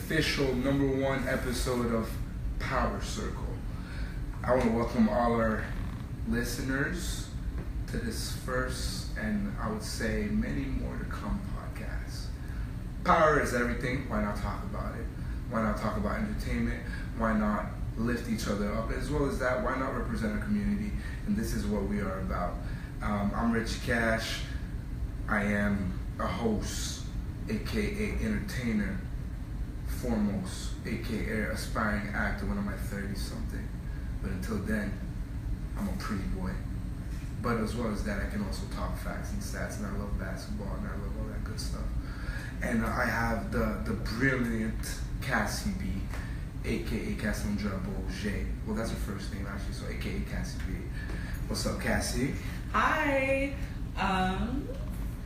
official #1 episode of Power Circle. I want to welcome all our listeners to this first, and I would say many more to come podcast. Power is everything. Why not talk about it? Why not talk about entertainment? Why not lift each other up? As well as that, why not represent our community? And this is what we are about. I'm Reggie Cash. I am a host, aka entertainer, foremost, aka aspiring actor when I'm at 30-something. But until then, I'm a pretty boy. But as well as that, I can also talk facts and stats, and I love basketball, and I love all that good stuff. And I have the brilliant Cassie B, aka Cassie J. Well, that's her first name actually, so aka Cassie B. What's up, Cassie? Hi.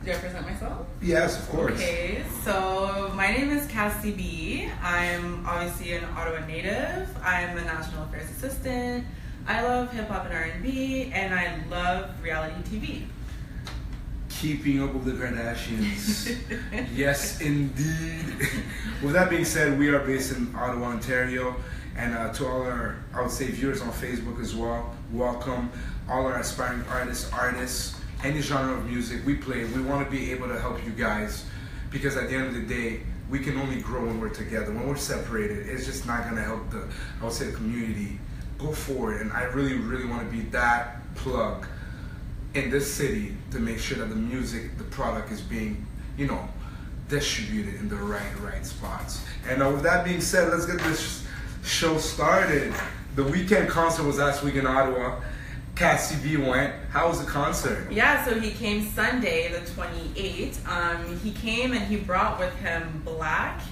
Do I present myself? Yes, of course. Okay, so my name is Cassie B. I'm obviously an Ottawa native. I'm a National Affairs Assistant. I love hip-hop and R&B, and I love reality TV. Keeping up with the Kardashians. Yes, indeed. With that being said, we are based in Ottawa, Ontario, and to all our, I would say, viewers on Facebook as well, welcome. All our aspiring artists, any genre of music we play, we want to be able to help you guys, because at the end of the day, we can only grow when we're together. When we're separated, it's just not going to help the, I would say, the community go forward. And I really, really want to be that plug in this city to make sure that the music, the product is being, distributed in the right spots. And with that being said, let's get this show started. The weekend concert was last week in Ottawa. Cassie B went. How was the concert? Yeah, so he came Sunday, the 28th. He came and he brought with him Black,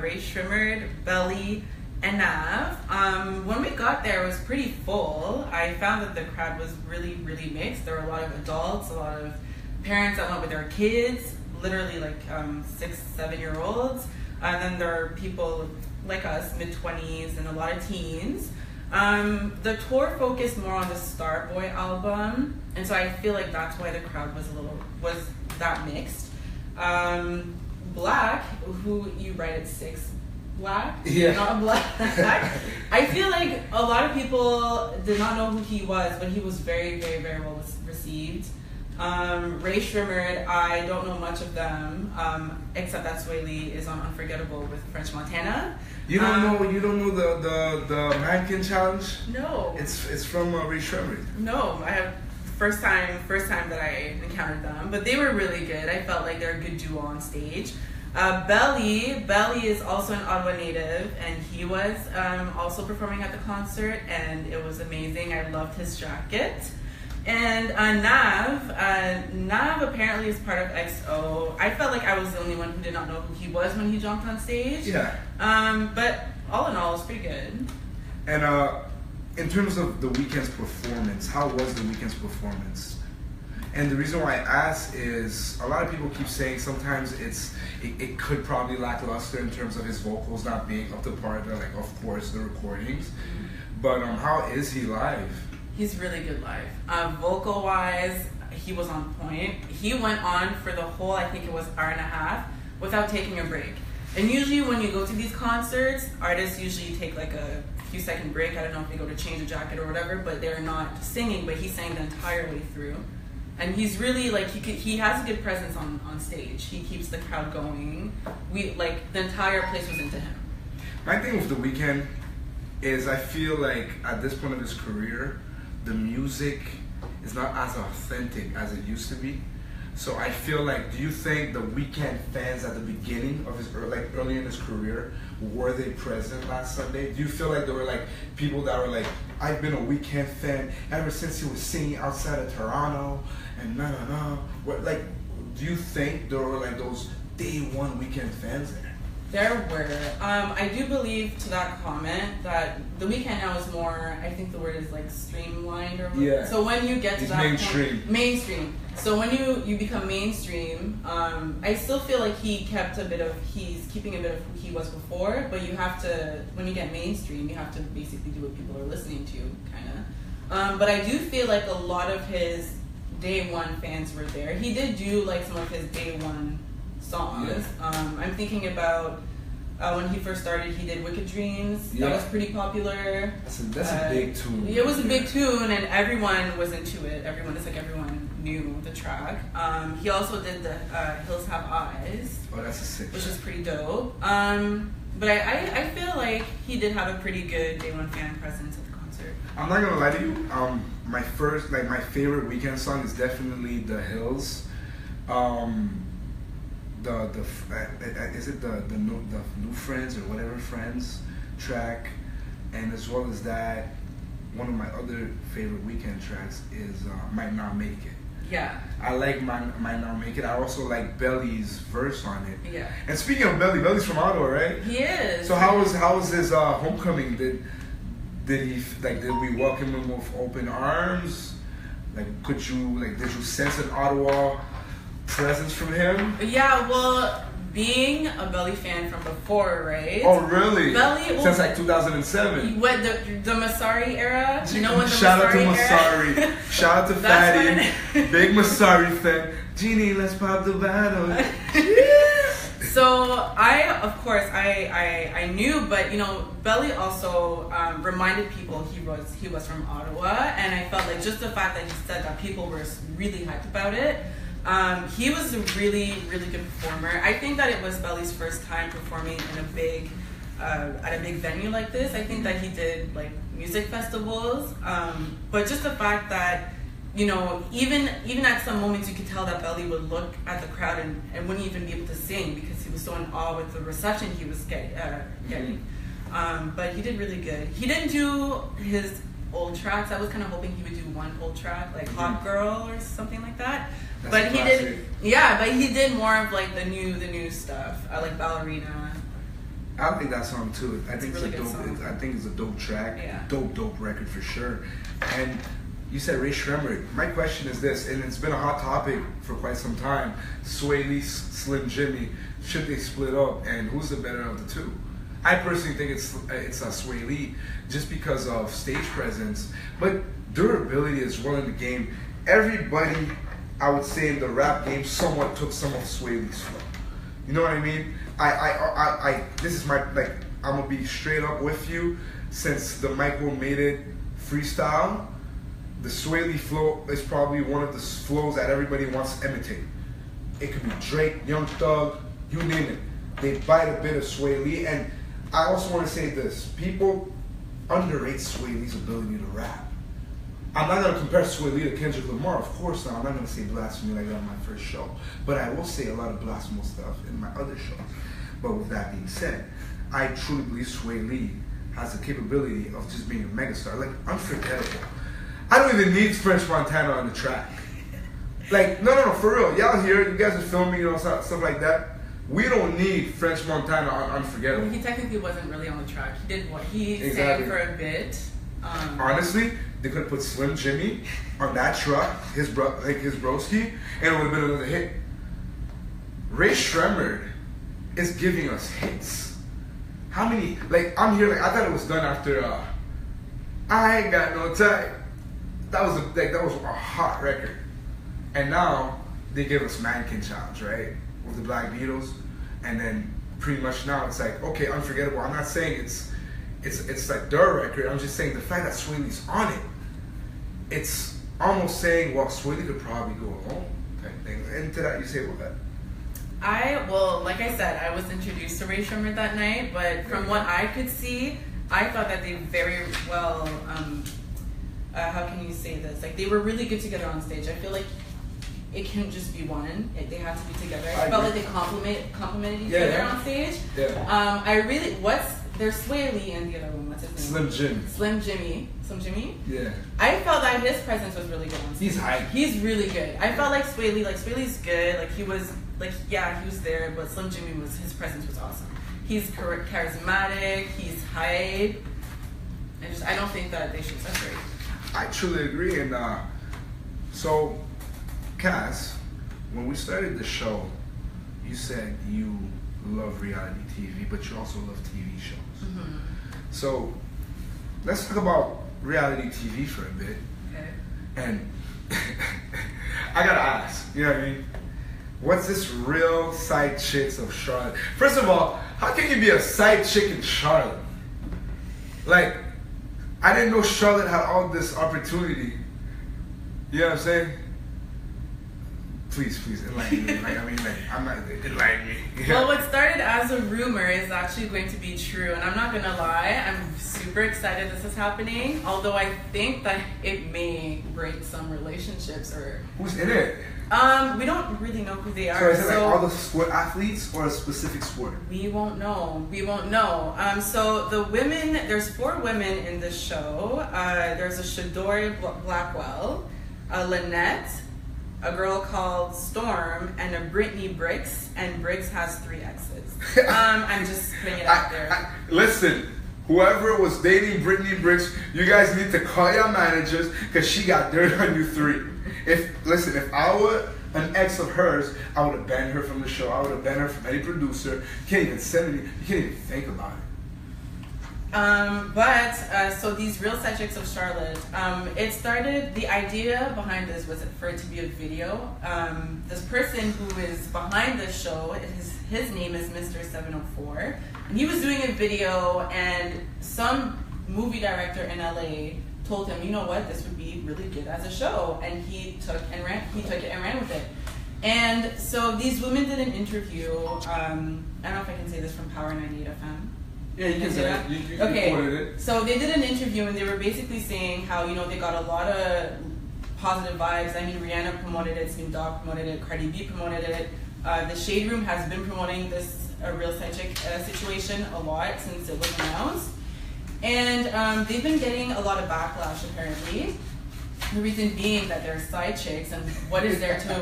Ray Shrimmered, Belly, and Nav. When we got there, it was pretty full. I found that the crowd was really, really mixed. There were a lot of adults, a lot of parents that went with their kids, literally like 6, 7-year-olds. And then there are people like us, mid-20s, and a lot of teens. The tour focused more on the Starboy album, and so I feel like that's why the crowd was that mixed. Black, who you write at 6 Black, yeah, not Black. I feel like a lot of people did not know who he was, but he was very, very, very well received. Ray Shrimmered, I don't know much of them, except that Sway Lee is on Unforgettable with French Montana. You don't know the Mannequin Challenge? No. It's from Ray Shrimmered. No, I have first time that I encountered them, but they were really good. I felt like they're a good duo on stage. Belly is also an Ottawa native, and he was also performing at the concert, and it was amazing. I loved his jacket. And Nav apparently is part of XO. I felt like I was the only one who did not know who he was when he jumped on stage. Yeah. But all in all, it was pretty good. And in terms of the weekend's performance, how was the weekend's performance? And the reason why I ask is a lot of people keep saying sometimes it could probably lackluster in terms of his vocals not being up to par. They're like, of course, the recordings. But how is he live? He's really good live. Vocal wise, he was on point. He went on for the whole, I think it was hour and a half, without taking a break. And usually when you go to these concerts, artists usually take like a few second break. I don't know if they go to change a jacket or whatever, but they're not singing, but he sang the entire way through. And he's really like, he has a good presence on stage. He keeps the crowd going. The entire place was into him. My thing with The Weeknd is I feel like at this point of his career, the music is not as authentic as it used to be. So I feel like, do you think the Weeknd fans at the beginning of his, early in his career, were they present last Sunday? Do you feel like there were like people that were like, I've been a Weeknd fan ever since he was singing outside of Toronto and What, like, do you think there were like those day one Weeknd fans there? There were. I do believe to that comment that the Weeknd now is more, I think the word is like streamlined or yeah. So when you get to it's that mainstream. point, mainstream. So when you become mainstream, I still feel like he's keeping a bit of who he was before, but you have to, when you get mainstream, you have to basically do what people are listening to, kind of. But I do feel like a lot of his day one fans were there. He did do like some of his day one songs. Yeah. I'm thinking about When he first started, he did Wicked Dreams. Yeah. That was pretty popular. That's a big tune. It was a big tune, and everyone was into it. Everyone knew the track. He also did the Hills Have Eyes. Oh, that's a sick which track. is pretty dope. But I feel like he did have a pretty good Day One fan presence at the concert. I'm not gonna lie to you. My favorite Weeknd song is definitely The Hills. Is it the New Friends or whatever Friends track, and as well as that, one of my other favorite Weeknd tracks is Might Not Make It. Yeah. I like Might Not Make It. I also like Belly's verse on it. Yeah. And speaking of Belly's from Ottawa, right? He is. So how was his homecoming? Did we welcome him with open arms? Did you sense an Ottawa presence from him? Yeah, well, being a Belly fan from before, right? Oh, really? Belly since 2007. What, the Masari era? You know when the Shout out to Masari Masari. Shout out to Fatty. Big Masari fan. Jeannie, let's pop the bottle. So I knew, but Belly also reminded people he was from Ottawa, and I felt like just the fact that he said that people were really hyped about it. He was a really, really good performer. I think that it was Belly's first time performing in at a big venue like this. I think that he did music festivals, but just the fact that even at some moments you could tell that Belly would look at the crowd and wouldn't even be able to sing because he was so in awe with the reception he was getting. But he did really good. He didn't do his old tracks. I was kind of hoping he would do one old track, like Hot Girl or something like that. That's but he classic. did, yeah. But he did more of the new stuff. I like Ballerina. I think that song too. I think really it's a good dope. song. I think it's a dope track. Yeah. Dope record for sure. And you said Ray Shremmerd. My question is this, and it's been a hot topic for quite some time. Sway Lee, Slim Jimmy. Should they split up? And who's the better of the two? I personally think it's Sway Lee just because of stage presence, but durability as well in the game. Everybody, I would say, in the rap game somewhat took some of Sway Lee's flow. You know what I mean? I this is my I'm gonna be straight up with you. Since the Michael Made It freestyle, the Sway Lee flow is probably one of the flows that everybody wants to imitate. It could be Drake, Young Thug, you name it. They bite a bit of Sway Lee, and I also want to say this: people underrate Sway Lee's ability to rap. I'm not going to compare Sway Lee to Kendrick Lamar, of course not. I'm not going to say blasphemy like that on my first show. But I will say a lot of blasphemous stuff in my other shows. But with that being said, I truly believe Sway Lee has the capability of just being a megastar. Unforgettable. I don't even need French Montana on the track. No, for real. Y'all here, you guys are filming, stuff like that. We don't need French Montana on Unforgettable. He technically wasn't really on the track. He did what he Exactly. sang for a bit. Honestly, they could have put Slim Jimmy on that truck, his broski, and it would have been another hit. Ray Shremmerd is giving us hits. How many? I'm here. I thought it was done after. I ain't got no time. That was a hot record, and now they give us Mannequin Challenge, right, with the Black Beatles, and then pretty much now it's okay, Unforgettable. I'm not saying it's their record. I'm just saying the fact that Sway Lee's on it, it's almost saying, well, Sway Lee could probably go alone type thing. And to that you say, what? Like I said, I was introduced to Ray Shremmerd that night, but from what I could see, I thought that they very well, how can you say this? They were really good together on stage. I feel like it can't just be one. They have to be together. I felt like they complimented each other on stage. Yeah. There's Sway Lee and the other one. What's his name? Slim Jimmy. Slim Jimmy? Yeah. I felt that his presence was really good on stage. He's hype. He's really good. I felt like Sway Lee's good. He was there, but Slim Jimmy his presence was awesome. He's charismatic. He's hype. I don't think that they should separate. I truly agree. And so, Cass, when we started the show, you said you love reality TV, but you also love TV shows. Mm-hmm. So, let's talk about reality TV for a bit. Okay. And I gotta ask, you know what I mean? What's this Real Sidechicks of Charlotte? First of all, how can you be a side chick in Charlotte? Like, I didn't know Charlotte had all this opportunity. You know what I'm saying? Please enlighten me. I'm not enlighten me. Yeah. Well, what started as a rumor is actually going to be true, and I'm not gonna lie, I'm super excited this is happening. Although I think that it may break some relationships or. Who's in it? We don't really know who they are. So is it like all the sport athletes or a specific sport? We won't know. So the women, there's 4 women in this show. There's a Shadori Blackwell, a Lynette, a girl called Storm, and a Brittany Briggs, and Briggs has 3 exes. I'm just putting it out there. Listen, whoever was dating Brittany Briggs, you guys need to call your managers because she got dirt on you 3. If I were an ex of hers, I would have banned her from the show. I would have banned her from any producer. You can't even send it. You can't even think about it. So these Real Sidechicks of Charlotte, it started, the idea behind this was for it to be a video. This person who is behind this show, his name is Mr. 704, and he was doing a video, and some movie director in LA told him, you know what, this would be really good as a show, and he took it and ran with it. And so these women did an interview. I don't know if I can say this from Power 98 FM. Yeah, you can say that. You Okay, quoted it. so they did an interview and they were basically saying how, they got a lot of positive vibes. I mean, Rihanna promoted it, Snoop Dogg promoted it, Cardi B promoted it. The Shade Room has been promoting this Real Side Chick situation a lot since it was announced. And they've been getting a lot of backlash, apparently. The reason being that they're side chicks, and what is there to,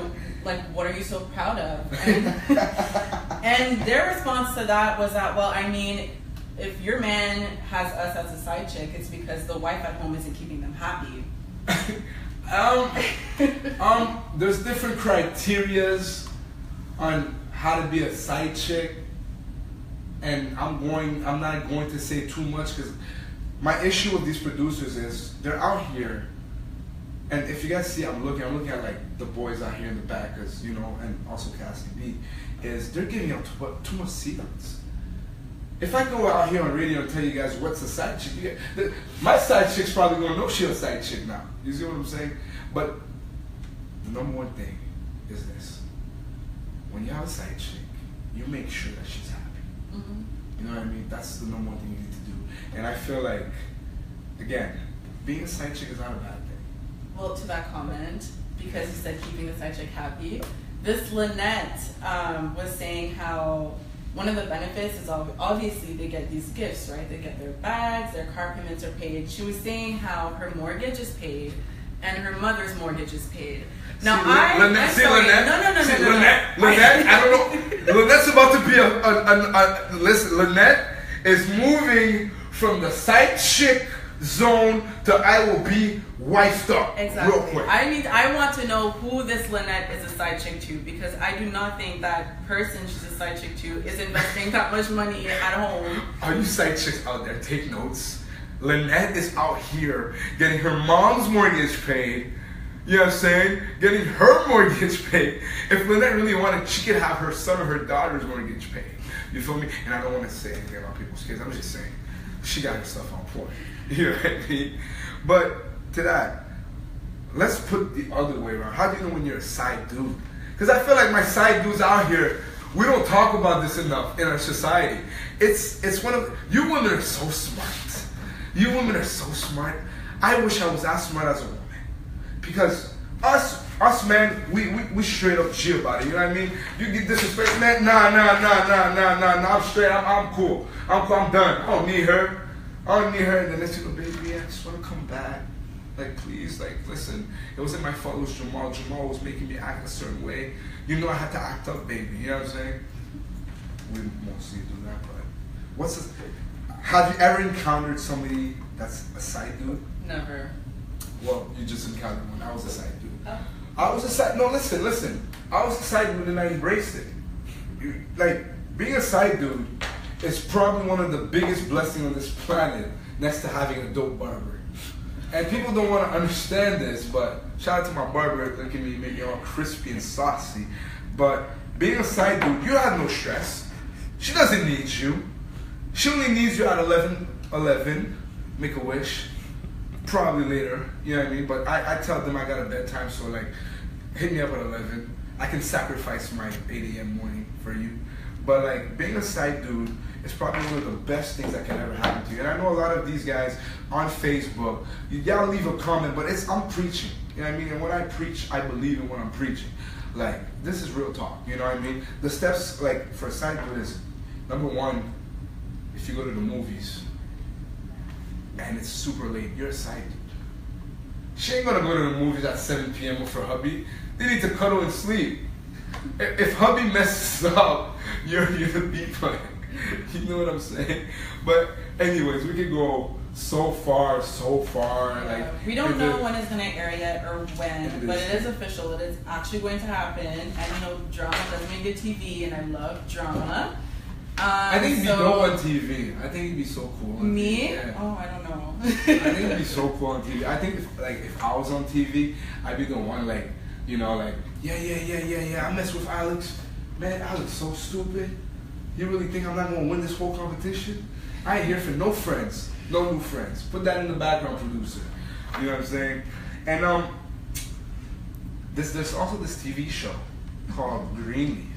what are you so proud of? And their response to that was that, well, I mean, if your man has us as a side chick, it's because the wife at home isn't keeping them happy. There's different criterias on how to be a side chick, and I'm not going to say too much because my issue with these producers is they're out here, and if you guys see, I'm looking at like the boys out here in the back, cause and also Cassie B, is they're giving out too much secrets. If I go out here on radio and tell you guys what's a side chick, my side chick's probably gonna know she's a side chick now. You see what I'm saying? But the number one thing is this: when you have a side chick, you make sure that she's happy. Mm-hmm. You know what I mean? That's the number one thing you need to do. And I feel like, again, being a side chick is not a bad thing. Well, to that comment, because you said keeping the side chick happy, this Lynette was saying how one of the benefits is obviously they get these gifts, right? They get their bags, their car payments are paid. She was saying how her mortgage is paid and her mother's mortgage is paid. Now, Lynette, No. Lynette, I don't know. Lynette's about to be listen, Lynette is moving from the side chick zone to I will be wifed up. Exactly. Real quick. I want to know who this Lynette is a side chick to, because I do not think that person she's a side chick to is investing that much money at home. Are you side chicks out there? Take notes. Lynette is out here getting her mom's mortgage paid. You know what I'm saying? Getting her mortgage paid. If Lynette really wanted, she could have her son or her daughter's mortgage paid. You feel me? And I don't want to say anything about people's kids. I'm just saying, she got her stuff on point. You know what I mean? But to that, let's put the other way around. How do you know when you're a side dude? Because I feel like my side dudes out here, we don't talk about this enough in our society. It's one of, you women are so smart. You women are so smart. I wish I was as smart as a woman. Because us men, we straight up G about it. You know what I mean? You get disrespect, man. Nah. I'm straight. I'm cool. I'm done. I don't need her. And then let's go, baby, I just want to come back. Like, please, listen. It wasn't my fault. It was Jamal. Jamal was making me act a certain way. You know I had to act up, baby. You know what I'm saying? We mostly do that, but have you ever encountered somebody that's a side dude? Never. Well, you just encountered one. I was a side dude. Oh. I was a side. No, listen. I was a side dude and I embraced it. Being a side dude is probably one of the biggest blessings on this planet, next to having a dope barber. And people don't want to understand this, but shout out to my barber. Look at me, make me all crispy and saucy. But being a side dude, you have no stress. She doesn't need you. She only needs you at 11, make a wish. Probably later, you know what I mean? But I tell them I got a bedtime, so like, hit me up at 11. I can sacrifice my 8 a.m. morning for you. But like, being a side dude is probably one of the best things that can ever happen to you. And I know a lot of these guys on Facebook, y'all leave a comment, but I'm preaching, you know what I mean? And when I preach, I believe in what I'm preaching. Like, this is real talk, you know what I mean? The steps, like, for a side dude is, number one, if you go to the movies, and it's super late, you're a side dude. She ain't gonna go to the movies at 7 p.m. with her hubby. They need to cuddle and sleep. If hubby messes up, you're the B-flag. You know what I'm saying? But anyways, we could go so far. Yeah. Like, we don't know when it's gonna air yet or when, but it is official. It is actually going to happen. And you know, drama does make good TV, and I love drama. I think it'd be dope on TV. I think it'd be so cool. On Me? TV. Yeah. Oh, I don't know. I think it'd be so cool on TV. I think if I was on TV, I'd be the one like, you know, like, yeah. I mess with Alex. Man, Alex so stupid. You really think I'm not gonna win this whole competition? I ain't here for no friends, no new friends. Put that in the background, producer. You know what I'm saying? And there's also this TV show called Greenleaf.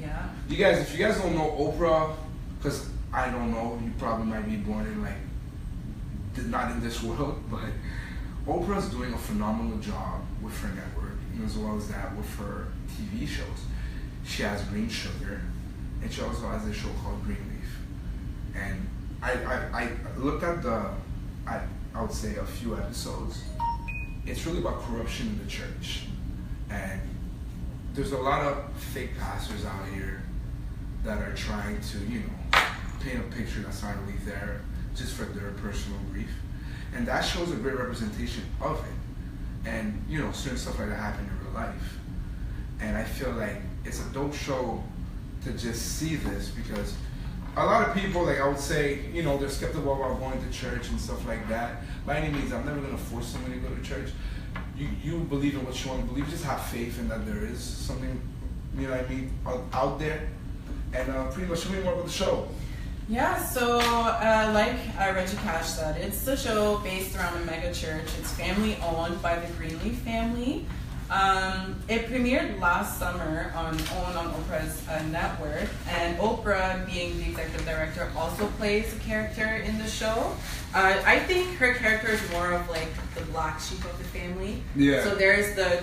Yeah. You guys, if you guys don't know Oprah, because I don't know, you probably might be born in like, not in this world, but Oprah's doing a phenomenal job with her network, and as well as that with her TV shows. She has Green Sugar, and she also has a show called Greenleaf. And I looked at I would say a few episodes. It's really about corruption in the church. And there's a lot of fake pastors out here that are trying to, you know, paint a picture that's not really there just for their personal grief. And that shows a great representation of it. And, you know, certain stuff like that happen in real life. And I feel like it's a dope show to just see this, because a lot of people, like I would say, you know, they're skeptical about going to church and stuff like that. By any means, I'm never going to force somebody to go to church. You believe in what you want to believe. Just have faith in that there is something, you know what I mean, out there. And pretty much tell me more about the show. Yeah, so like Reggie Cash said, it's a show based around a mega church. It's family owned by the Greenleaf family. It premiered last summer on Oprah's network, and Oprah, being the executive director, also plays a character in the show. I think her character is more of like the black sheep of the family. Yeah. So there's the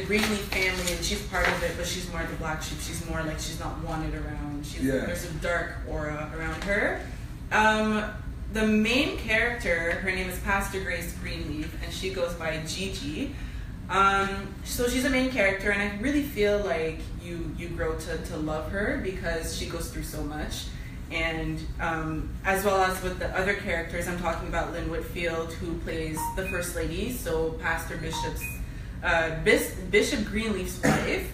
Greenleaf family, and she's part of it, but she's more the black sheep. She's more like she's not wanted around. There's a dark aura around her. The main character, her name is Pastor Grace Greenleaf, and she goes by Gigi. So she's a main character, and I really feel like you grow to love her because she goes through so much. And as well as with the other characters, I'm talking about Lynn Whitfield, who plays the First Lady, so Pastor Bishop Greenleaf's wife.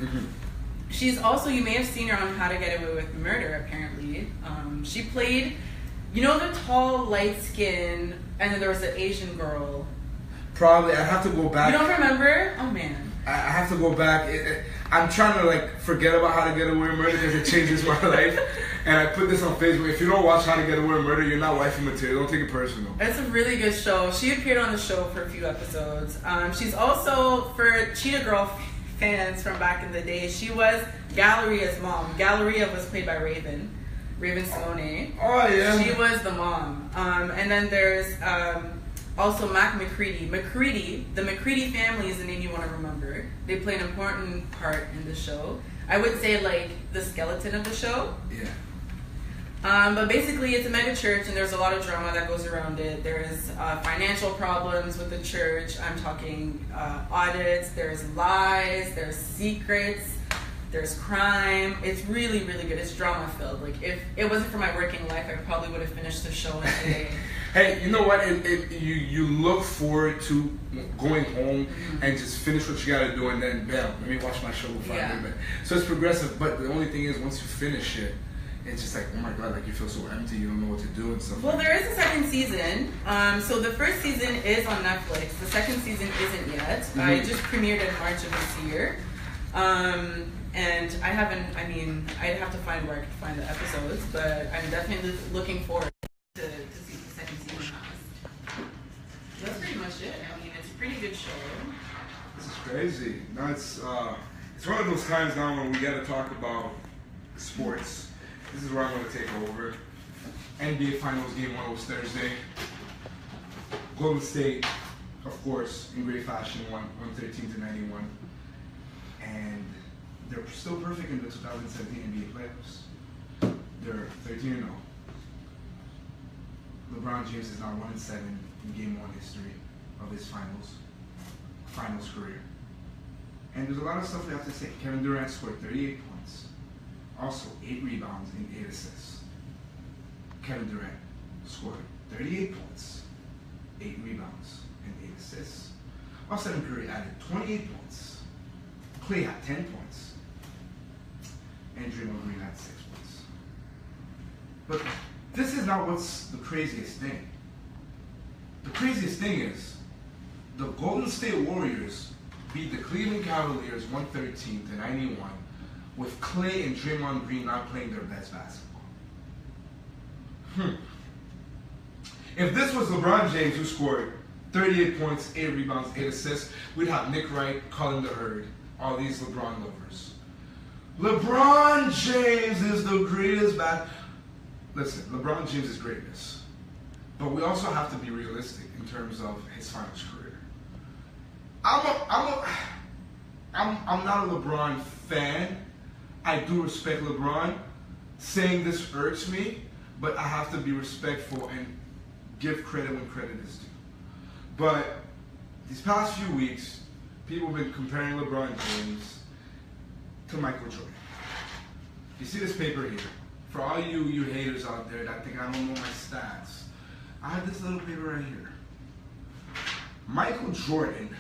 She's also, you may have seen her on How to Get Away with Murder, apparently. She played, you know, the tall, light skin, and then there was an Asian girl. Probably, I have to go back. You don't remember? Oh man. I have to go back. I'm trying to like forget about How to Get Away with Murder because it changes my life. And I put this on Facebook. If you don't watch How to Get Away with Murder, you're not wifey material. Don't take it personal. It's a really good show. She appeared on the show for a few episodes. She's also, for Cheetah Girl fans from back in the day, she was Galleria's mom. Galleria was played by Raven Simone. Oh yeah. She was the mom. And then there's also Mac McCready. The McCready family is the name you want to remember. They play an important part in the show. I would say like the skeleton of the show. Yeah. But basically it's a mega church, and there's a lot of drama that goes around it. There's financial problems with the church. I'm talking audits, there's lies, there's secrets, there's crime. It's really, really good. It's drama filled. Like if it wasn't for my working life, I probably would have finished the show in a day. Hey, you know what? You look forward to going home and just finish what you gotta do, and then bam, let me watch my show before I go to bed. So it's progressive, but the only thing is once you finish it, it's just like, oh my god, like you feel so empty, you don't know what to do and stuff. Well, there is a second season. So the first season is on Netflix. The second season isn't yet. It just premiered in March of this year. And I haven't, I mean, I'd have to find where I could find the episodes, but I'm definitely looking forward to see what the second season has. That's pretty much it. I mean, it's a pretty good show. This is crazy. No, it's one of those times now when we got to talk about sports. This is where I'm going to take over. NBA Finals Game 1 was Thursday. Golden State, of course, in great fashion, won 113-91. And they're still perfect in the 2017 NBA playoffs. They're 13-0. LeBron James is now 1-7 in Game 1 history of his finals career. And there's a lot of stuff we have to say. Kevin Durant scored 38 points. Also, 8 rebounds and 8 assists. Kevin Durant scored 38 points, 8 rebounds, and 8 assists. While Stephen Curry added 28 points. Klay had 10 points. And Draymond Green had 6 points. But this is not what's the craziest thing. The craziest thing is the Golden State Warriors beat the Cleveland Cavaliers 113-91 with Klay and Draymond Green not playing their best basketball. If this was LeBron James who scored 38 points, 8 rebounds, 8 assists, we'd have Nick Wright, Colin the Herd, all these LeBron lovers. LeBron James is the greatest Listen, LeBron James is greatness. But we also have to be realistic in terms of his finals career. I'm not a LeBron fan. I do respect LeBron. Saying this irks me, but I have to be respectful and give credit when credit is due. But these past few weeks, people have been comparing LeBron James to Michael Jordan. You see this paper here? For all you haters out there that think I don't know my stats, I have this little paper right here. Michael Jordan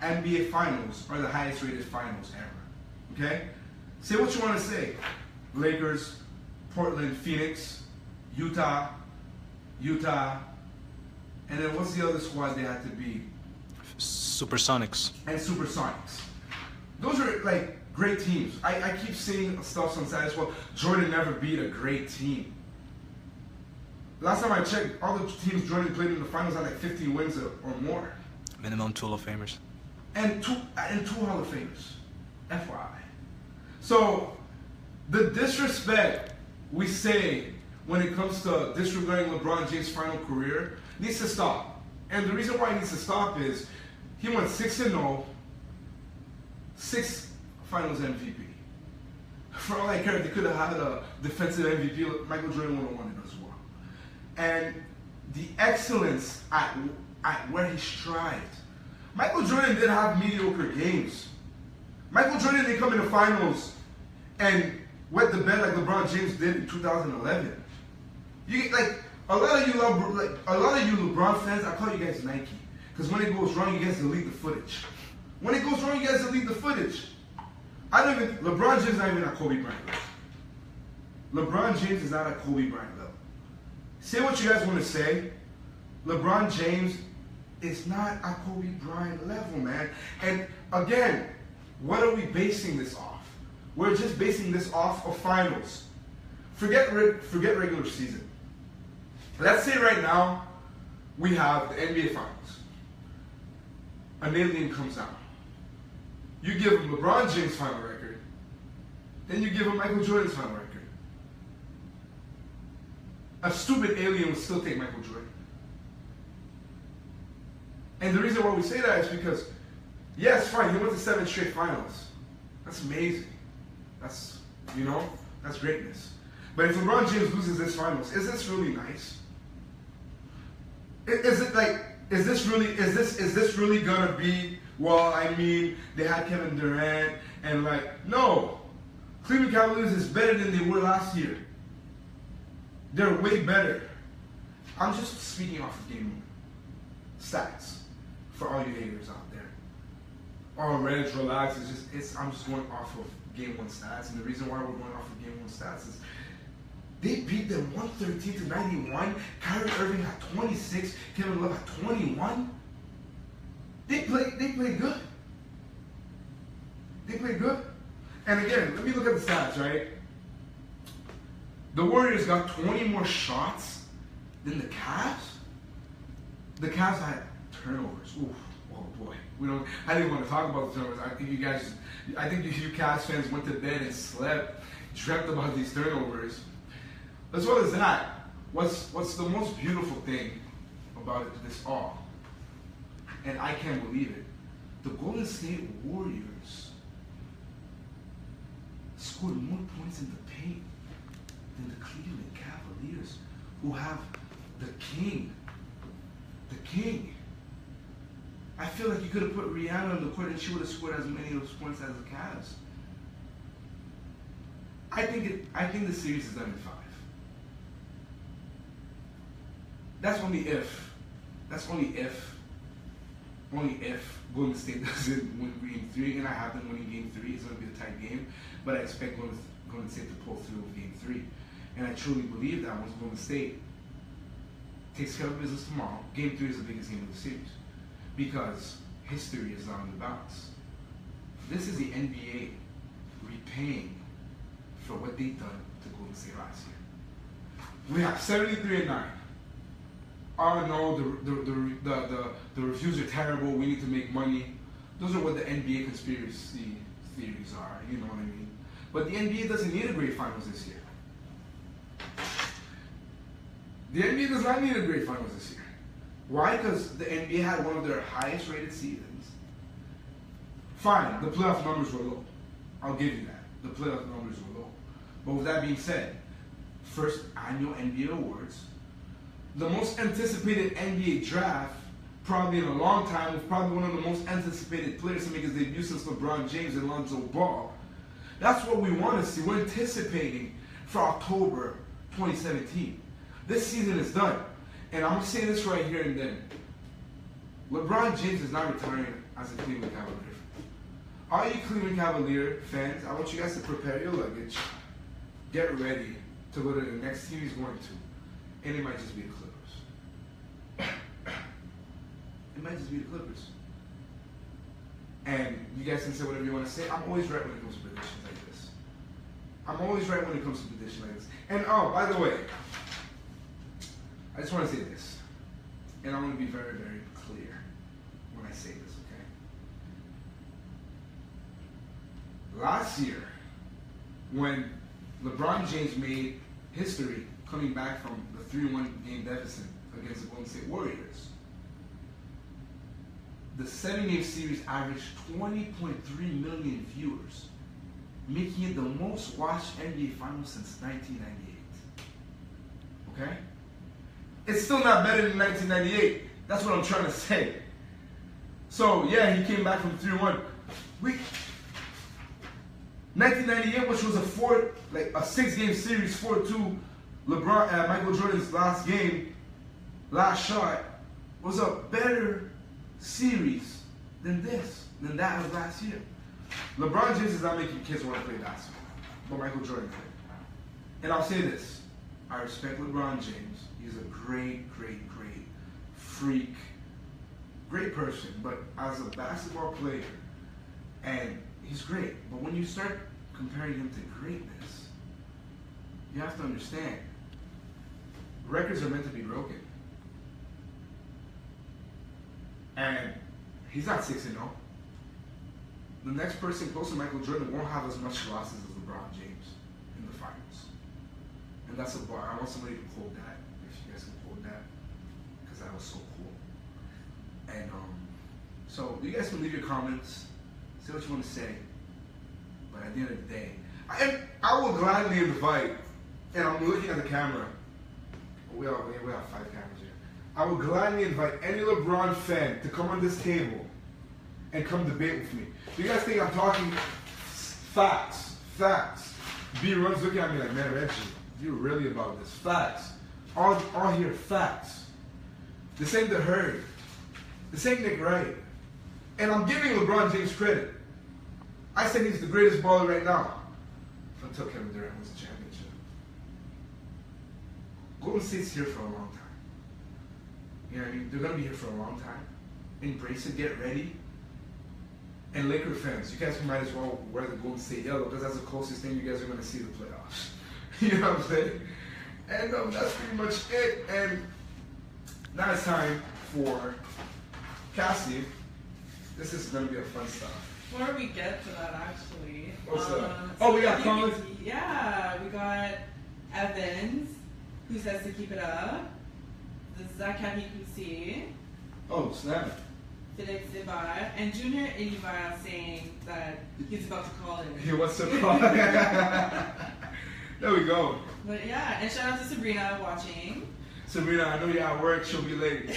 NBA Finals are the highest rated finals ever. Okay? Say what you want to say. Lakers, Portland, Phoenix, Utah, and then what's the other squad they had to beat? Supersonics. And Supersonics. Those are like great teams. I keep seeing stuff on Saturday as well. Jordan never beat a great team. Last time I checked, all the teams Jordan played in the finals had like 50 wins or more. Minimum 2 Hall of Famers. And two Hall of Famers. FYI. So, the disrespect we say when it comes to disregarding LeBron James' final career needs to stop. And the reason why it needs to stop is he went 6-0, 6 finals MVP. For all I care, they could have had a defensive MVP. Michael Jordan would have won it as well. And the excellence at where he strived. Michael Jordan didn't have mediocre games. Michael Jordan didn't come in the finals and wet the bed like LeBron James did in 2011. You like a lot of you LeBron fans. I call you guys Nike because when it goes wrong, you guys delete the footage. When it goes wrong, you guys delete the footage. LeBron James is not even at Kobe Bryant level. LeBron James is not at Kobe Bryant level. Say what you guys want to say. LeBron James is not at Kobe Bryant level, man. And again, what are we basing this off? We're just basing this off of finals. Forget regular season. Let's say right now we have the NBA Finals. An alien comes down. You give him LeBron James' final record, then you give him Michael Jordan's final record. A stupid alien would still take Michael Jordan. And the reason why we say that is because, yes, fine, he went to 7 straight finals. That's amazing. That's greatness. But if LeBron James loses this finals, is this really nice? Is this really gonna be, well, I mean, they had Kevin Durant and no. Cleveland Cavaliers is better than they were last year. They're way better. I'm just speaking off of game stats for all you haters out there. Oh, Reg, relax. I'm just going off of game 1 stats, and the reason why we're going off of game 1 stats is they beat them 113-91. Kyrie Irving had 26. Kevin Love had 21. They played good. They played good. And again, let me look at the stats, right? The Warriors got 20 more shots than the Cavs. The Cavs had turnovers. Oof, oh boy. I didn't want to talk about the turnovers. I think you Cavs fans went to bed and slept, dreamt about these turnovers. As well as that, what's the most beautiful thing about this all? And I can't believe it. The Golden State Warriors scored more points in the paint than the Cleveland Cavaliers, who have the king. The king. I feel like you could have put Rihanna on the court and she would have scored as many of those points as the Cavs. I think the series is done in 5. That's only if Golden State doesn't win Game 3, and I have them winning Game 3. It's going to be a tight game, but I expect Golden State to pull through with Game 3. And I truly believe that once Golden State takes care of business tomorrow, Game 3 is the biggest game of the series, because history is on the bounce. This is the NBA repaying for what they've done to Golden State last year. We have 73-9. Oh no, the reviews are terrible, we need to make money. Those are what the NBA conspiracy theories are, you know what I mean? But the NBA doesn't need a great finals this year. The NBA does not need a great finals this year. Why? Because the NBA had one of their highest rated seasons. Fine, the playoff numbers were low. I'll give you that. The playoff numbers were low. But with that being said, first annual NBA awards, the most anticipated NBA draft, probably in a long time, with probably one of the most anticipated players to make his debut since LeBron James and Lonzo Ball. That's what we want to see. We're anticipating for October 2017. This season is done. And I'm going to say this right here and then. LeBron James is not retiring as a Cleveland Cavalier. All you Cleveland Cavalier fans, I want you guys to prepare your luggage. Get ready to go to the next team he's going to. And it might just be the Clippers. It might just be the Clippers. And you guys can say whatever you want to say. I'm always right when it comes to predictions like this. I'm always right when it comes to predictions like this. And oh, by the way, I just want to say this. And I want to be very, very clear when I say this, okay? Last year, when LeBron James made history coming back from the 3-1 game deficit against the Golden State Warriors, the 7-game series averaged 20.3 million viewers, making it the most watched NBA Finals since 1998. Okay? It's still not better than 1998. That's what I'm trying to say. So, yeah, he came back from 3-1. 1998, which was a 6-game series, 4-2. Michael Jordan's last game, last shot, was a better series than that of last year. LeBron James is not making kids want to play basketball, but Michael Jordan did. And I'll say this, I respect LeBron James. He's a great, great, great freak, great person, but as a basketball player, and he's great, but when you start comparing him to greatness, you have to understand, records are meant to be broken. And he's not 6-0. The next person close to Michael Jordan won't have as much losses as LeBron James in the finals. And that's a bar. I want somebody to hold that, if you guys can hold that, because that was so cool. And so you guys can leave your comments, say what you want to say. But at the end of the day, I will gladly invite, and I'm looking at the camera. We have 5 cameras here. I would gladly invite any LeBron fan to come on this table and come debate with me. Do you guys think I'm talking facts? Facts. B runs looking at me like, man, Reggie, you're really about this. Facts. All here, facts. This ain't the herd. This ain't Nick Wright. And I'm giving LeBron James credit. I said he's the greatest baller right now. Until Kevin Durant wins the championship. Golden State's here for a long time. You know what I mean? They're going to be here for a long time. Embrace it, get ready. And Laker fans, you guys might as well wear the Golden State yellow because that's the closest thing you guys are going to see the playoffs. You know what I'm saying? And that's pretty much it. And now it's time for Cassie. This is going to be a fun stuff. Before we get to that, actually. What's up? Oh, we got comments? Yeah, we got Evans, who says to keep it up. The Zakani Kusi. Oh, snap. Felix Ibar, and Junior Ibar saying that he's about to call it. He wants to call. There we go. But yeah, and shout out to Sabrina watching. Sabrina, I know you're at work, she'll be late.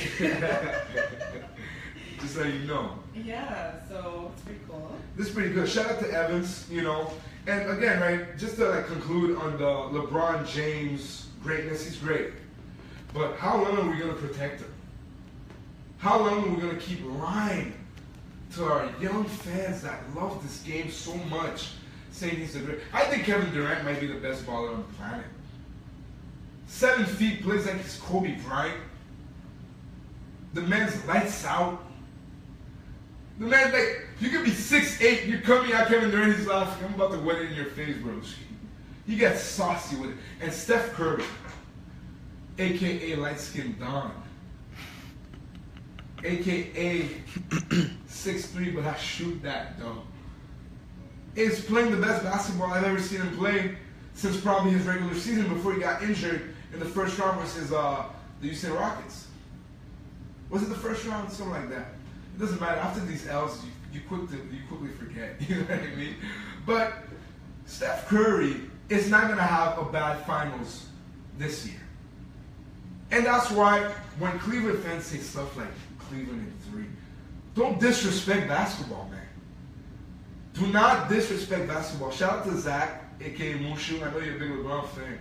Just so you know. Yeah, so it's pretty cool. This is pretty good. Shout out to Evans, you know. And again, right, just to like conclude on the LeBron James greatness, he's great. But how long are we going to protect him? How long are we going to keep lying to our young fans that love this game so much, saying he's the great? I think Kevin Durant might be the best baller on the planet. 7 feet, plays like he's Kobe Bryant. The man's lights out. The man, like, you could be 6'8", you're coming at Kevin Durant, he's laughing. I'm about to wet it in your face, bro. He gets saucy with it. And Steph Curry, a.k.a. light-skinned Don, a.k.a. 6'3", but I shoot that, though, is playing the best basketball I've ever seen him play since probably his regular season before he got injured in the first round versus the Houston Rockets. Was it the first round? Something like that. It doesn't matter. After these L's, you quickly forget. You know what I mean? But Steph Curry is not going to have a bad finals this year. And that's why when Cleveland fans say stuff like Cleveland in 3, don't disrespect basketball, man. Do not disrespect basketball. Shout out to Zach, a.k.a. Mushu. I know you're a big LeBron fan.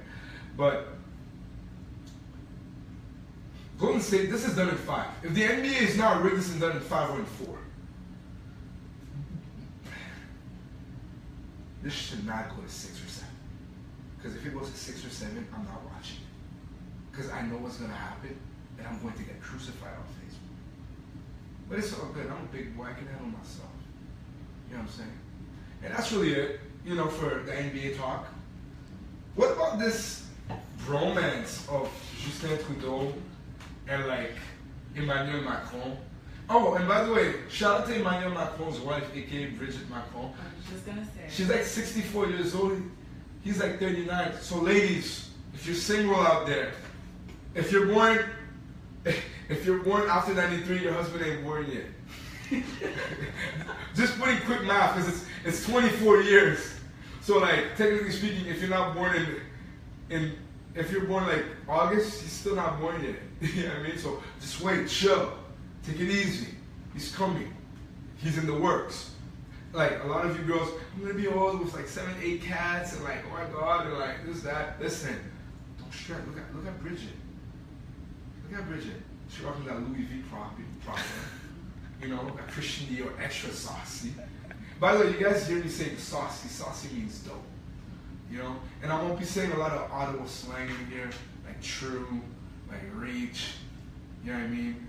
But Golden State, this is done in 5. If the NBA is not rigged, this is done in 5 or in 4. This should not go to 6 or 7. Because if it goes to 6 or 7, I'm not watching it. Because I know what's going to happen, and I'm going to get crucified on Facebook. But it's all good. I'm a big boy. I can handle myself. You know what I'm saying? And that's really it, you know, for the NBA talk. What about this bromance of Justin Trudeau and like Emmanuel Macron? Oh, and by the way, shout out to Emmanuel Macron's wife, aka Bridget Macron. I was just gonna say. She's like 64 years old. He's like 39. So ladies, if you're single out there, if you're born after 93, your husband ain't born yet. Just putting quick math, because it's 24 years. So like technically speaking, if you're not born if you're born like August, he's still not born yet. You know what I mean? So just wait, chill, take it easy. He's coming. He's in the works. Like a lot of you girls, I'm gonna be old with like 7, 8 cats and like, oh my god, and like this, that. Listen, don't stress. Look at Bridget. Look at Bridget. She's rocking that Louis V proper. You know, that Christian Dior extra saucy. By the way, you guys hear me saying saucy. Saucy means dope. You know? And I won't be saying a lot of audible slang in here, like true, like reach, you know what I mean?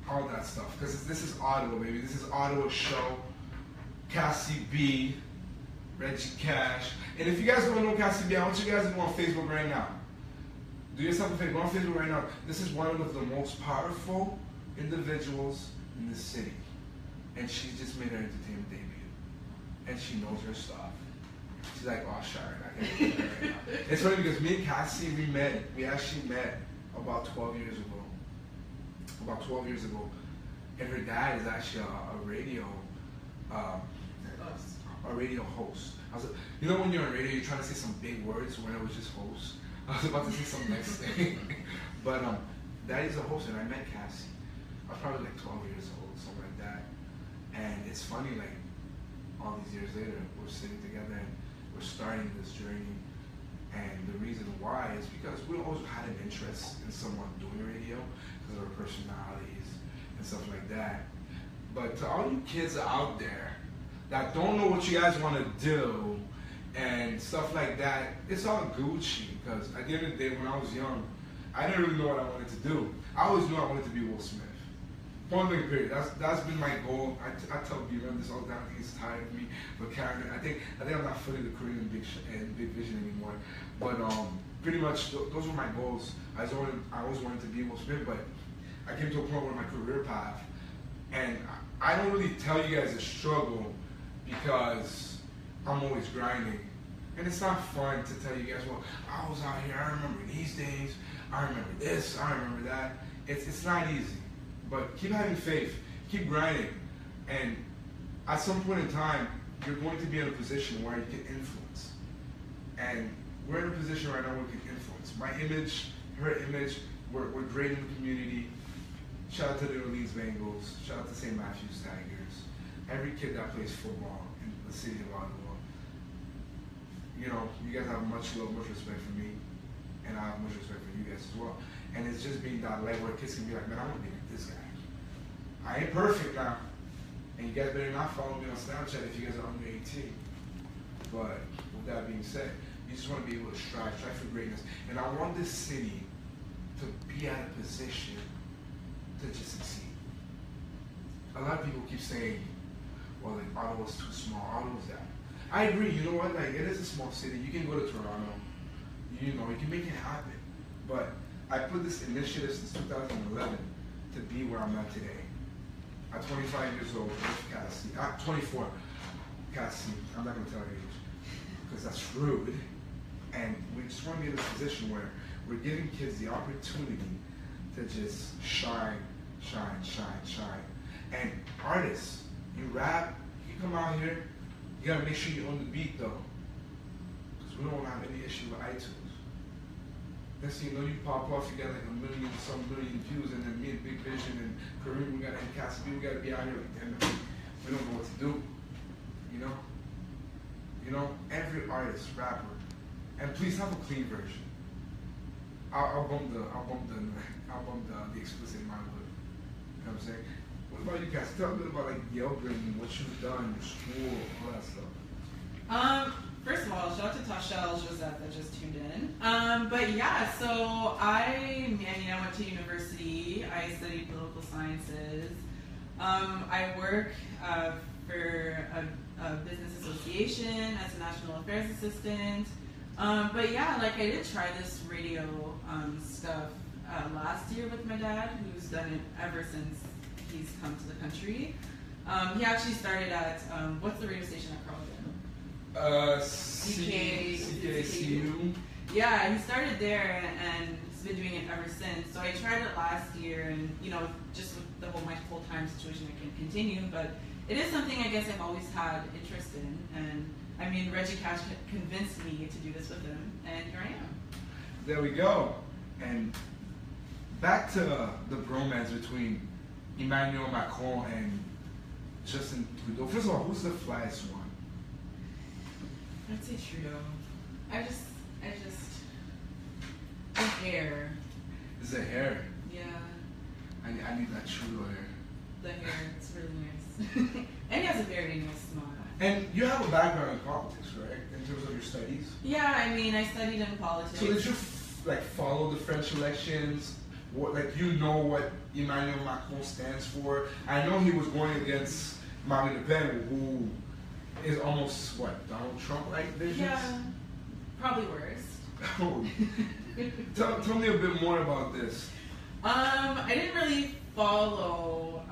All that stuff. Because this is Ottawa, baby. This is Ottawa show. Cassie B, Reggie Cash. And if you guys don't know Cassie B, I want you guys to go on Facebook right now. Do yourself a favor, go on Facebook right now. This is one of the most powerful individuals in the city. And she's just made her entertainment debut. And she knows her stuff. She's like, oh, Sharon, I can't do that right now. It's funny because me and Cassie, we actually met about 12 years ago. About 12 years ago. And her dad is actually a radio host. You know when you're on radio, you're trying to say some big words when I was just host? I was about to say some next thing. But daddy's a host, and I met Cassie. I was probably like 12 years old, something like that. And it's funny, like, all these years later, we're sitting together and we're starting this journey. And the reason why is because we always had an interest in someone doing radio because of our personalities and stuff like that. But to all you kids out there that don't know what you guys want to do and stuff like that, it's all Gucci. Because at the end of the day, when I was young, I didn't really know what I wanted to do. I always knew I wanted to be Will Smith. Point blank period. That's been my goal. I tell B-Run this all the time. I think he's tired of me, but Karen, I think I'm not fully the Korean big vision anymore. But pretty much those were my goals. I always wanted to be Will Smith, but I came to a point where my career path, and I don't really tell you guys the struggle because I'm always grinding. And it's not fun to tell you guys, well, I was out here, I remember these days, I remember this, I remember that. It's not easy. But keep having faith, keep grinding, and at some point in time, you're going to be in a position where you can influence. And we're in a position right now where we can influence. My image, her image, we're great in the community. Shout out to the New Orleans Bengals, shout out to St. Matthews Tigers, every kid that plays football in the city of Ottawa. You know, you guys have much love, much respect for me, and I have much respect for you guys as well. And it's just being that level where kids can be like, man, I want to be like this guy. I ain't perfect now. And you guys better not follow me on Snapchat if you guys are under 18. But with that being said, you just want to be able to strive for greatness. And I want this city to be at a position to just succeed. A lot of people keep saying, well, like, Ottawa's too small, Ottawa's that. I agree, you know what, like, it is a small city. You can go to Toronto, you know, you can make it happen. But I put this initiative since 2011 to be where I'm at today. At 25 years old, with Cassie, at 24, Cassie, I'm not gonna tell her age, because that's rude. And we just want to be in this position where we're giving kids the opportunity to just shine. And artists, you rap, you come out here, you gotta make sure you're on the beat though, because we don't have any issue with iTunes. Next thing you know, you pop off, you got like some million views, and then me and Big Vision and Kareem, and Cassie B, we gotta be out here like, damn it, we don't know what to do, you know? You know, every artist, rapper, and please have a clean version. I'll bump the explicit in my hood. You know what I'm saying? What about you guys? Tell a bit about like your upbringing, what you've done, your school, all that stuff. First of all, shout out to Tashelle Josette that just tuned in. But yeah, so I went to university. I studied political sciences. I work for a business association as a national affairs assistant. But yeah, like I did try this radio stuff last year with my dad, who's done it ever since he's come to the country. He actually started at, what's the radio station at Carleton? CKCU. Yeah, he started there and he's been doing it ever since. So I tried it last year, and you know, just with the whole my full-time situation, I can continue. But it is something I guess I've always had interest in, and I mean, Reggie Cash convinced me to do this with him, and here I am. There we go. And back to the bromance between Emmanuel Macron and Justin Trudeau. First of all, who's the flyest one? I'd say Trudeau. I just, the hair. Is the hair? Yeah. I need that Trudeau hair. The hair, it's really nice. And he has a very nice smile. And you have a background in politics, right? In terms of your studies? Yeah, I mean, I studied in politics. So did you like follow the French elections? What, like, you know what Emmanuel Macron stands for? I know he was going against Marine Le Pen, who is almost, what, Donald Trump-like visions? Yeah, probably worse. Oh. Tell me a bit more about this. I didn't really follow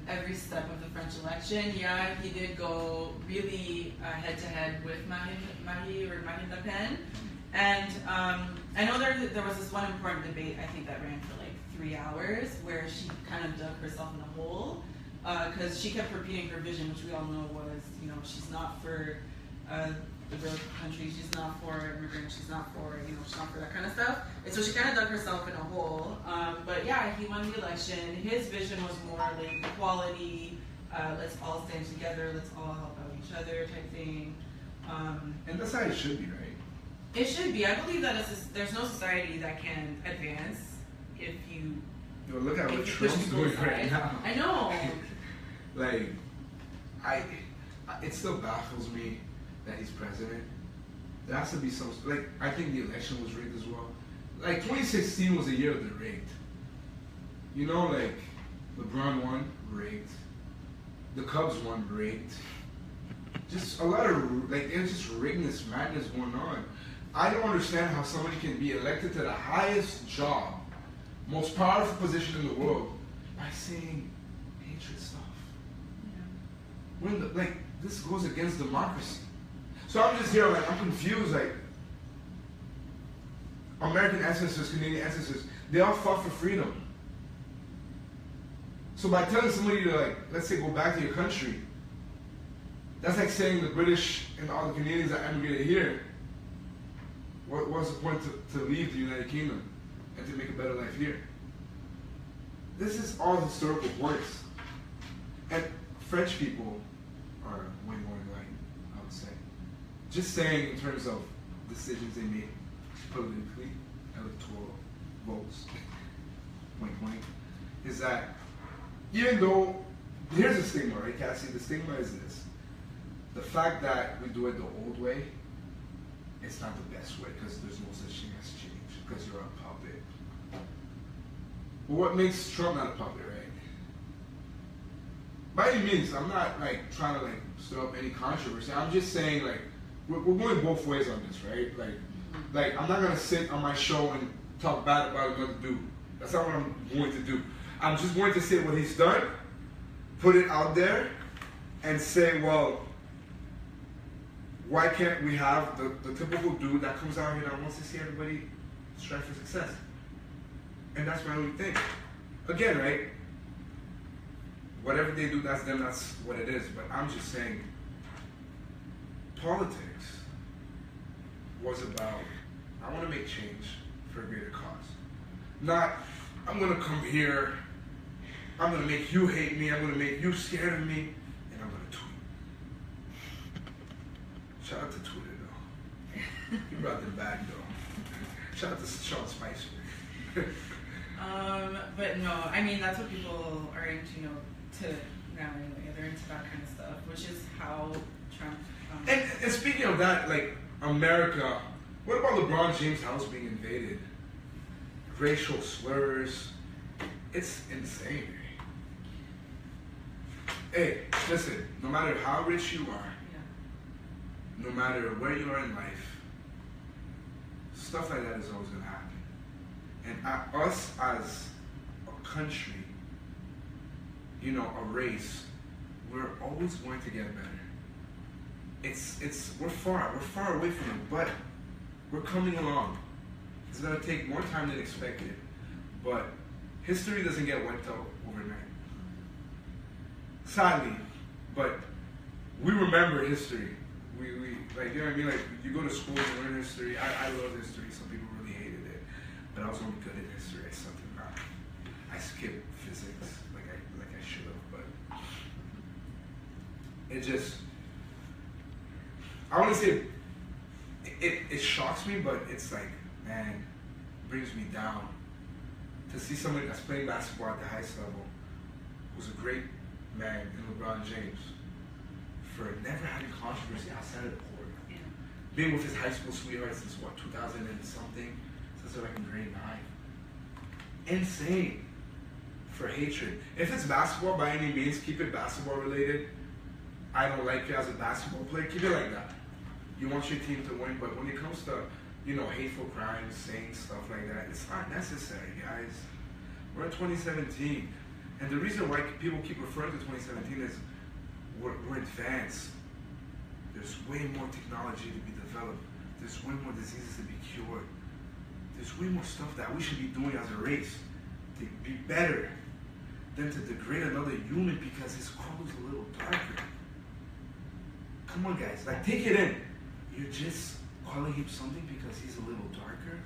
every step of the French election. Yeah, he did go really head-to-head with Marine Le Pen. And I know there was this one important debate, I think, that ran for like 3 hours, where she kind of dug herself in a hole, because she kept repeating her vision, which we all know was, you know, she's not for the real country, she's not for immigrants, she's not for, you know, she's not for that kind of stuff. And so she kind of dug herself in a hole. But yeah, he won the election. His vision was more like equality, let's all stand together, let's all help out each other type thing. And that's how it should be, right? It should be. I believe that there's no society that can advance if you. Yo, look at what Trump's doing right now. I know. Like, it still baffles me that he's president. There has to be some, like, I think the election was rigged as well. Like, 2016 was a year of the rigged. You know, like, LeBron won, rigged. The Cubs won, rigged. Just a lot of, like, there's just riggedness, madness going on. I don't understand how somebody can be elected to the highest job, most powerful position in the world, by saying hatred stuff. Yeah. When the, like, this goes against democracy. So I'm just here, like, I'm confused, like, American ancestors, Canadian ancestors, they all fought for freedom. So by telling somebody to, like, let's say, go back to your country, that's like saying the British and all the Canadians that emigrated here, what's the point to leave the United Kingdom and to make a better life here? This is all historical points. And French people are way more enlightened, I would say. Just saying in terms of decisions they made politically, electoral votes, point, is that even though, here's the stigma, right, Cassie? The stigma is this. The fact that we do it the old way, it's not the best way because there's no such thing as change because you're a puppet. But what makes Trump not a puppet, right? By any means, I'm not like trying to like stir up any controversy. I'm just saying like we're going both ways on this, right? Like I'm not gonna sit on my show and talk bad about another dude. That's not what I'm going to do. I'm just going to say what he's done, put it out there, and say, well, why can't we have the typical dude that comes out here that wants to see everybody strive for success? And that's my only thing. Again, right? Whatever they do, that's them, that's what it is. But I'm just saying, politics was about, I want to make change for a greater cause. Not, I'm going to come here, I'm going to make you hate me, I'm going to make you scared of me, and I'm going to tweet. Shout out to Twitter, though. He brought them back, though. Shout out to Sean Spicer. But no, I mean, that's what people are into, to now anyway. They're into that kind of stuff, which is how Trump... And speaking of that, like, America, what about LeBron James' house being invaded? Racial slurs. It's insane. Hey, listen, no matter how rich you are, no matter where you are in life, stuff like that is always going to happen. And us as a country, a race, we're always going to get better. We're far away from it, but we're coming along. It's going to take more time than expected, but history doesn't get wiped out overnight. Sadly, but we remember history. We like, you know what I mean? Like, you go to school and learn history. I love history. Some people really hated it, but I was only good at history. I something about. I skipped physics like I should have, but it just. I want to say it shocks me, but it's like, man, it brings me down to see somebody that's playing basketball at the highest level, who's a great man in LeBron James, for never having controversy outside of the court. Yeah. Being with his high school sweetheart since 2000 and something, since they're like in grade 9. Insane for hatred. If it's basketball, by any means, keep it basketball related. I don't like you as a basketball player, keep it like that. You want your team to win, but when it comes to, hateful crimes, saying stuff like that, it's not necessary, guys. We're in 2017. And the reason why people keep referring to 2017 is we're advanced. There's way more technology to be developed. There's way more diseases to be cured. There's way more stuff that we should be doing as a race to be better than to degrade another human because his color is a little darker. Come on, guys. Like, take it in. You're just calling him something because he's a little darker.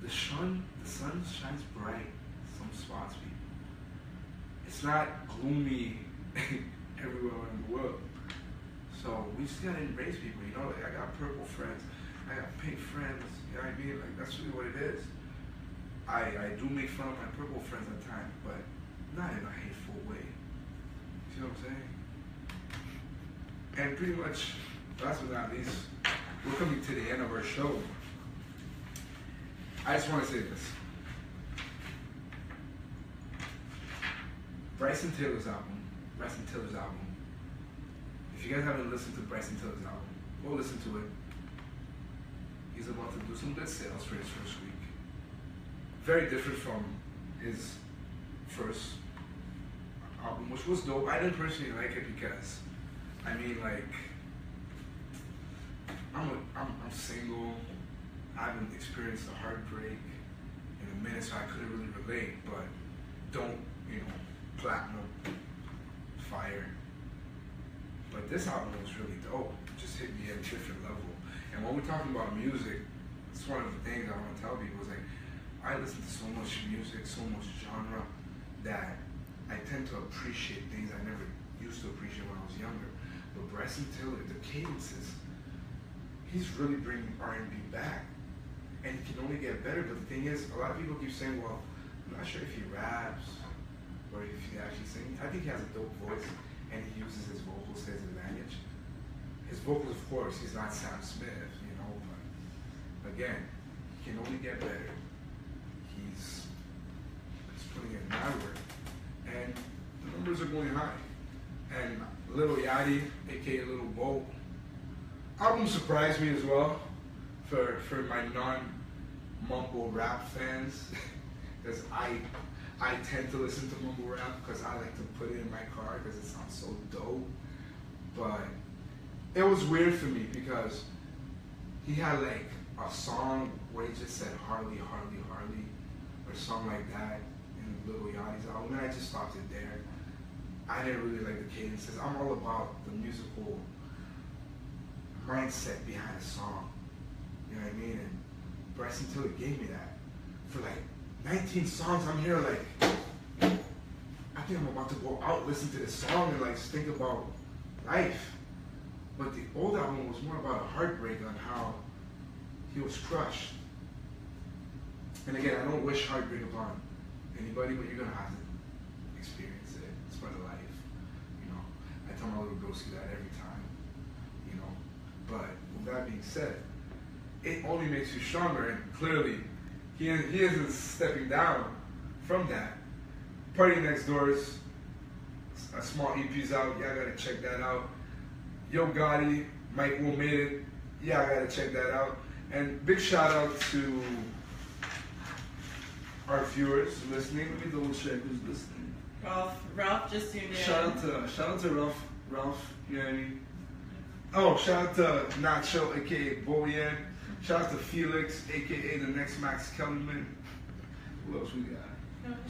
The sun shines bright some spots, people. It's not gloomy everywhere in the world. So we just gotta embrace people, like I got purple friends, I got pink friends, you know what I mean? Like, that's really what it is. I do make fun of my purple friends at times, but not in a hateful way. You see what I'm saying? And pretty much, last but not least, we're coming to the end of our show. I just want to say this. Bryson Tiller Tiller's album. If you guys haven't listened to Bryson Tiller's album, go listen to it. He's about to do some good sales for his first week. Very different from his first album, which was dope. I didn't personally like it because, I mean, like, I'm single. I haven't experienced a heartbreak in a minute, so I couldn't really relate. But don't, platinum, fire. But this album was really dope. It just hit me at a different level. And when we're talking about music, it's one of the things I want to tell people is like, I listen to so much music, so much genre, that I tend to appreciate things I never used to appreciate when I was younger. But Bryson Tiller, the cadences, he's really bringing R&B back. And it can only get better, but the thing is, a lot of people keep saying, well, I'm not sure if he raps or if he actually sings. I think he has a dope voice, and he uses his vocals to his advantage. His vocals, of course, he's not Sam Smith, but again, he can only get better. He's putting in mad work, and the numbers are going high. And Lil Yachty, aka Lil Bo, album surprised me as well for my non-mumble rap fans, because I tend to listen to mumble rap because I like to put it in my car because it sounds so dope. But it was weird for me because he had like a song where he just said Harley, Harley, Harley, or something like that in Lil Yachty's album, and I just stopped it there. I didn't really like the cadences. I'm all about the musical mindset behind a song. You know what I mean? And Bryson Tiller gave me that. For like 19 songs, I'm here like, I think I'm about to go out, listen to this song, and like think about life. But the old album was more about a heartbreak on how he was crushed. And again, I don't wish heartbreak upon anybody, but you're gonna have to experience it. It's part of life. I tell my little broski that every time. But with that being said, it only makes you stronger, and clearly he isn't stepping down from that. Party Next Door's a small EP's out. Y'all gotta check that out. Yo Gotti, Mike Will Made It. Yeah, I gotta check that out. And big shout out to our viewers listening. Let me double check who's listening. Ralph just tuned in. Shout out to Ralph, you know what I mean? Oh, shout out to Nacho, aka Boyan. Shout out to Felix, aka the next Max Kellerman. Who else we got?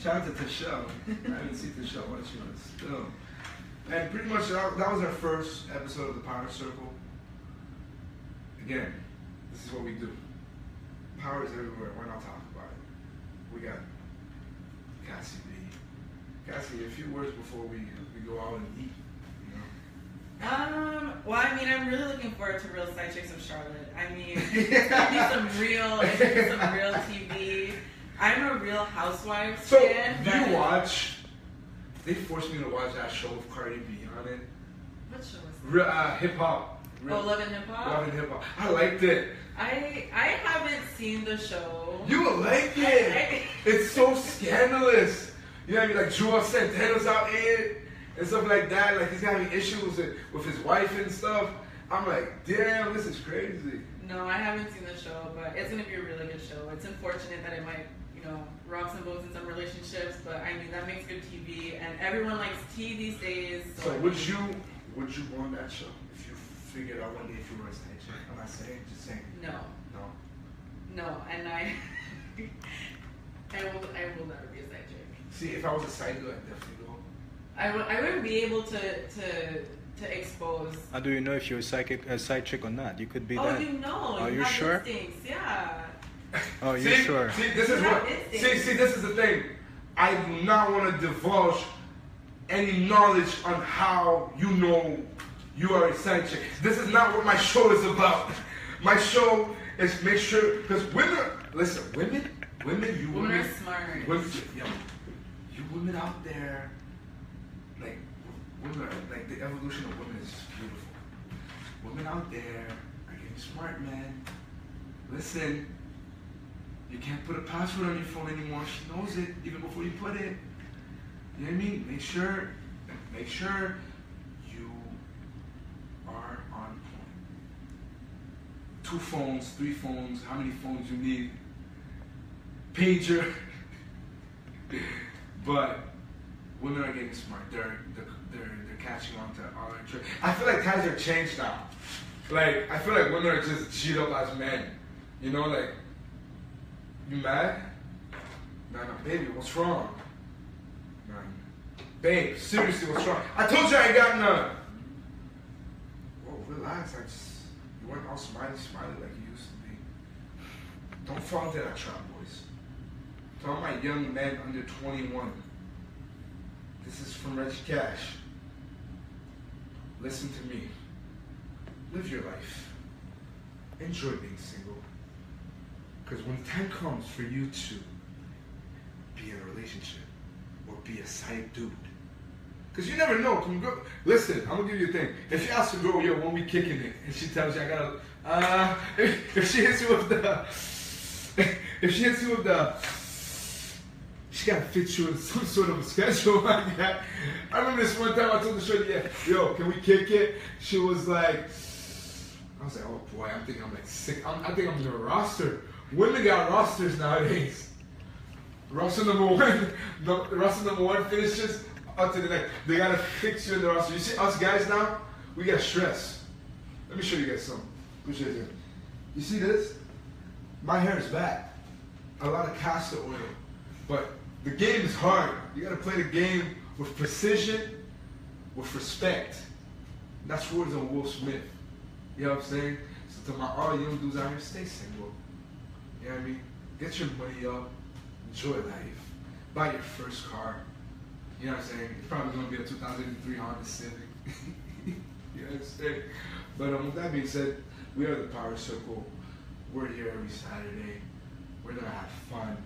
Shout out to Tashelle. I haven't seen Tashelle much still. And pretty much that was our first episode of the Power Circle. Again, this is what we do. Power is everywhere. Why not talk about it? We got Cassie B. Cassie, a few words before we go out and eat. Well, I mean, I'm really looking forward to real Sidechicks of Charlotte. I mean, it's gonna be some real TV. I'm a Real Housewives fan. So, do you watch? They forced me to watch that show with Cardi B on it. What show was that? Hip Hop. Love and Hip Hop? Love and Hip Hop. I liked it. I haven't seen the show. You like it? It's so scandalous. You know what I mean? Like Joel Santana's out in it and stuff like that. Like he's having issues with his wife and stuff. I'm like, damn, this is crazy. No, I haven't seen the show, but it's gonna be a really good show. It's unfortunate that it might, rock some boats in some relationships, but I mean that makes good TV, and everyone likes tea these days. So would you go on that show if you figured out one day if you were a side chick? I'm not saying, just saying. No, and I will never be a side chick. See, if I was a side girl, I'd definitely go. I wouldn't be able to expose. How do you know if you're a side chick or not? You could be that. Oh, you know. Are you have sure? Instincts. Yeah. Oh, you're sure? See, this is what. See, this is the thing. I do not want to divulge any knowledge on how you know you are a side chick. This is not what my show is about. My show is make sure, because women, listen, women, Women are smart. You women out there, like women are, like the evolution of women is just beautiful. Women out there are getting smart, man. Listen. You can't put a password on your phone anymore. She knows it even before you put it. You know what I mean? Make sure you are on point. 2 phones, 3 phones, how many phones you need. Pager. But women are getting smart. They're catching on to all our tricks. I feel like times are changed now. Like, I feel like women are just cheat up as men. You know, like, you mad? Nah, baby, what's wrong? Nah, babe, seriously, what's wrong? I told you I ain't got none. Whoa, relax. You weren't all smiley like you used to be. Don't fall into that trap, boys. To all my young men under 21, this is from Reggie Cash. Listen to me. Live your life. Enjoy being single. Because when the time comes for you to be in a relationship or be a side dude, because you never know. Listen, I'm going to give you a thing. If you ask a girl, yo, when we kicking it, and she tells you, I gotta, if she hits you with the, she gotta fit you in some sort of a schedule like that. I remember this one time I told the shorty, yo, can we kick it? She was like, I was like, oh boy, I'm thinking I'm like sick. I think I'm in a roster. Women got rosters nowadays. Roster number 1, the roster number 1 finishes up to the next. They gotta fix you in the roster. You see us guys now, we got stress. Let me show you guys something. Let me show you. You see this? My hair is back. A lot of castor oil. But the game is hard. You gotta play the game with precision, with respect. And that's words on Will Smith. You know what I'm saying? So to all young dudes out here, stay single. You know what I mean? Get your money up. Enjoy life. Buy your first car. You know what I'm saying? It's probably going to be a 2003 Honda Civic. You know what I'm saying? But with that being said, we are the Power Circle. We're here every Saturday. We're going to have fun.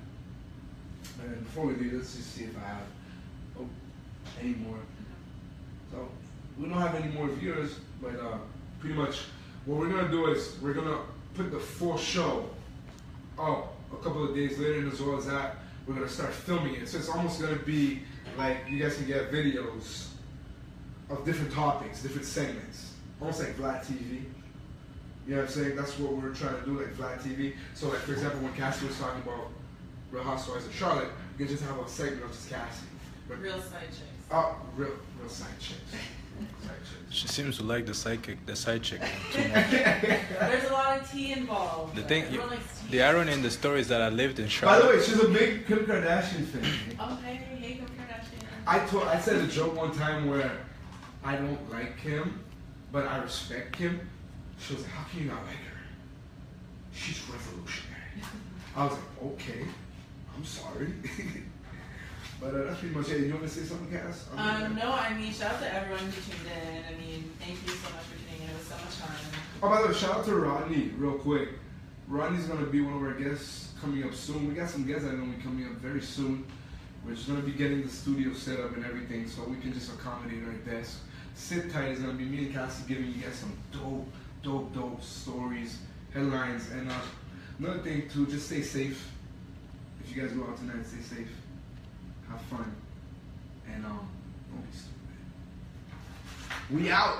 And before we leave, let's just see if I have any more. So, we don't have any more viewers, but pretty much what we're going to do is we're going to put the full show up a couple of days later, and as well as that, we're going to start filming it. So it's almost going to be like you guys can get videos of different topics, different segments, almost like Vlad TV. You know what I'm saying? That's what we're trying to do, like Vlad TV. So like, for example, when Cassie was talking about Real Housewives of Charlotte, you can just have a segment of just Cassie. But, real side chicks. Oh, real side chicks. Side chicks. She seems to like the side chick too much. There's a lot of tea involved. The thing, the irony in the story is that I lived in Charlotte. By the way, she's a big Kim Kardashian fan. Oh, hey, Kim Kardashian. I said a joke one time where I don't like Kim, but I respect Kim. She was like, how can you not like her? She's revolutionary. I was like, okay, I'm sorry. But that's pretty much it. You want to say something, Cass? No, I mean, shout out to everyone who tuned in. I mean, thank you so much for tuning in. It was so much fun. Oh, by the way, shout out to Rodney, real quick. Rodney's going to be one of our guests coming up soon. We got some guests that are going to be coming up very soon. We're just going to be getting the studio set up and everything so we can just accommodate our desk. Sit tight. It's going to be me and Cassie giving you guys some dope stories, headlines. And another thing, too, just stay safe. If you guys go out tonight, stay safe. Have fun. And don't be stupid. We out.